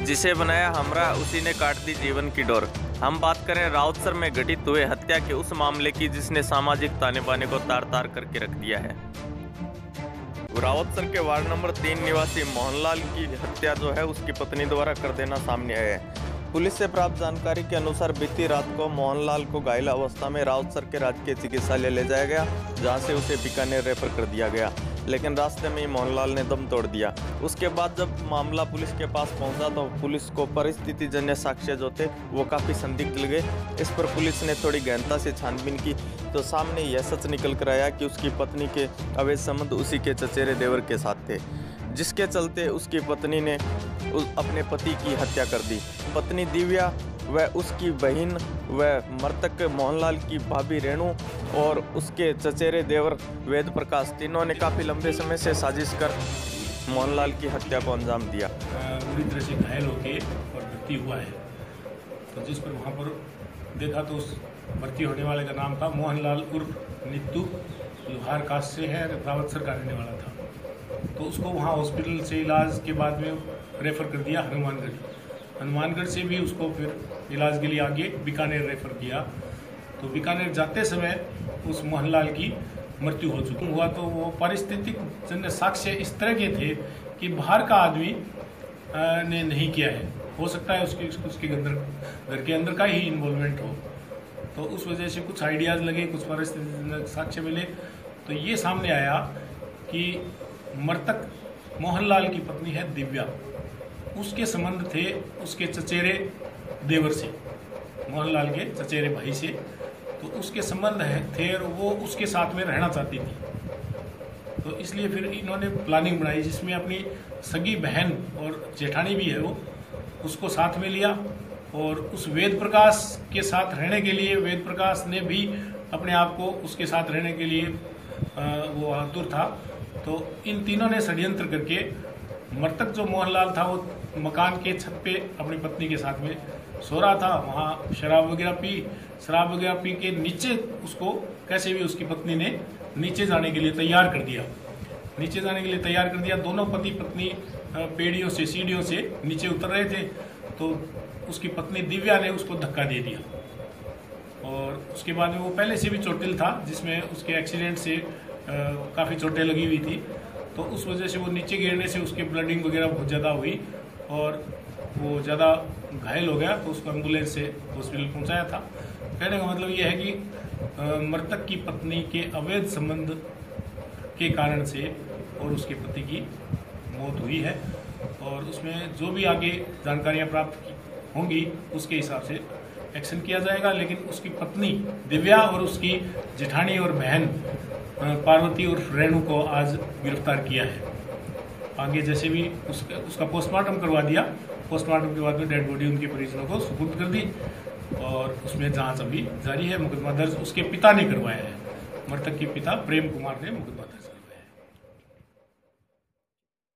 जिसे बनाया हमरा उसी ने काट दी जीवन की डोर। हम बात करें राउतसर में घटित हुए हत्या के उस मामले की जिसने सामाजिक ताने बाने को तार तार करके रख दिया है। राउतसर के वार्ड नंबर 3 निवासी मोहनलाल की हत्या जो है उसकी पत्नी द्वारा कर देना सामने आया है। पुलिस से प्राप्त जानकारी के अनुसार बीती रात को मोहनलाल को घायल अवस्था में राउतसर के राजकीय चिकित्सालय ले जाया गया, जहां से उसे बीकानेर रेफर कर दिया गया, लेकिन रास्ते में ही मोहनलाल ने दम तोड़ दिया। उसके बाद जब मामला पुलिस के पास पहुंचा तो पुलिस को परिस्थितिजन्य साक्ष्य जो थे वो काफ़ी संदिग्ध लगे। इस पर पुलिस ने थोड़ी गहनता से छानबीन की तो सामने यह सच निकल कर आया कि उसकी पत्नी के अवैध संबंध उसी के चचेरे देवर के साथ थे, जिसके चलते उसकी पत्नी ने अपने पति की हत्या कर दी। पत्नी दिव्या व उसकी बहन व मृतक मोहनलाल की भाभी रेणु और उसके चचेरे देवर वेद प्रकाश, तीनों ने काफ़ी लंबे समय से साजिश कर मोहनलाल की हत्या को अंजाम दिया। बुरी तरह से घायल होकर और भर्ती हुआ है, तो जिस पर वहाँ पर देखा तो उस भर्ती होने वाले का नाम था मोहनलाल उर्फ नीतू, लोहार कास्ट से है, रावतसर का रहने वाला था। तो उसको वहाँ हॉस्पिटल से इलाज के बाद में रेफ़र कर दिया हनुमानगढ़ से भी उसको फिर इलाज के लिए आगे बीकानेर रेफ़र किया। तो बीकानेर जाते समय उस मोहनलाल की मृत्यु हो चुकी हुआ। तो वो पारिस्थितिक जन्य साक्ष्य इस तरह के थे कि बाहर का आदमी ने नहीं किया है, हो सकता है उसके घर के अंदर का ही इन्वॉल्वमेंट हो। तो उस वजह से कुछ आइडियाज़ लगे, कुछ पारिस्थितिक साक्ष्य मिले, तो ये सामने आया कि मृतक मोहनलाल की पत्नी है दिव्या, उसके संबंध थे उसके चचेरे देवर से, मोहनलाल के चचेरे भाई से। तो उसके संबंध थे और वो उसके साथ में रहना चाहती थी। तो इसलिए फिर इन्होंने प्लानिंग बनाई जिसमें अपनी सगी बहन और जेठानी भी है वो, उसको साथ में लिया और उस वेद प्रकाश के साथ रहने के लिए वेद प्रकाश ने भी अपने आप को उसके साथ रहने के लिए वो आतुर था। तो इन तीनों ने षड्यंत्र करके मृतक जो मोहनलाल था वो मकान के छत पे अपनी पत्नी के साथ में सो रहा था, वहाँ शराब वगैरह पी के नीचे उसको कैसे भी उसकी पत्नी ने नीचे जाने के लिए तैयार कर दिया। दोनों पति पत्नी सीढ़ियों से नीचे उतर रहे थे, तो उसकी पत्नी दिव्या ने उसको धक्का दे दिया और उसके बाद में वो पहले से भी चोटिल था, जिसमें उसके एक्सीडेंट से काफ़ी चोटें लगी हुई थी। तो उस वजह से वो नीचे गिरने से उसके ब्लडिंग वगैरह बहुत ज़्यादा हुई और वो ज़्यादा घायल हो गया। तो उसको एम्बुलेंस से हॉस्पिटल पहुंचाया था। कहने का मतलब ये है कि मृतक की पत्नी के अवैध संबंध के कारण से और उसके पति की मौत हुई है और उसमें जो भी आगे जानकारियां प्राप्त होंगी उसके हिसाब से एक्शन किया जाएगा। लेकिन उसकी पत्नी दिव्या और उसकी जेठानी और बहन पार्वती और रेणु को आज गिरफ्तार किया है। आगे जैसे भी उसका पोस्टमार्टम करवा दिया, पोस्टमार्टम के बाद में डेड बॉडी उनके परिजनों को सुपुर्द कर दी और उसमें जांच अभी जारी है। मुकदमा दर्ज उसके पिता ने करवाया है, मृतक के पिता प्रेम कुमार ने मुकदमा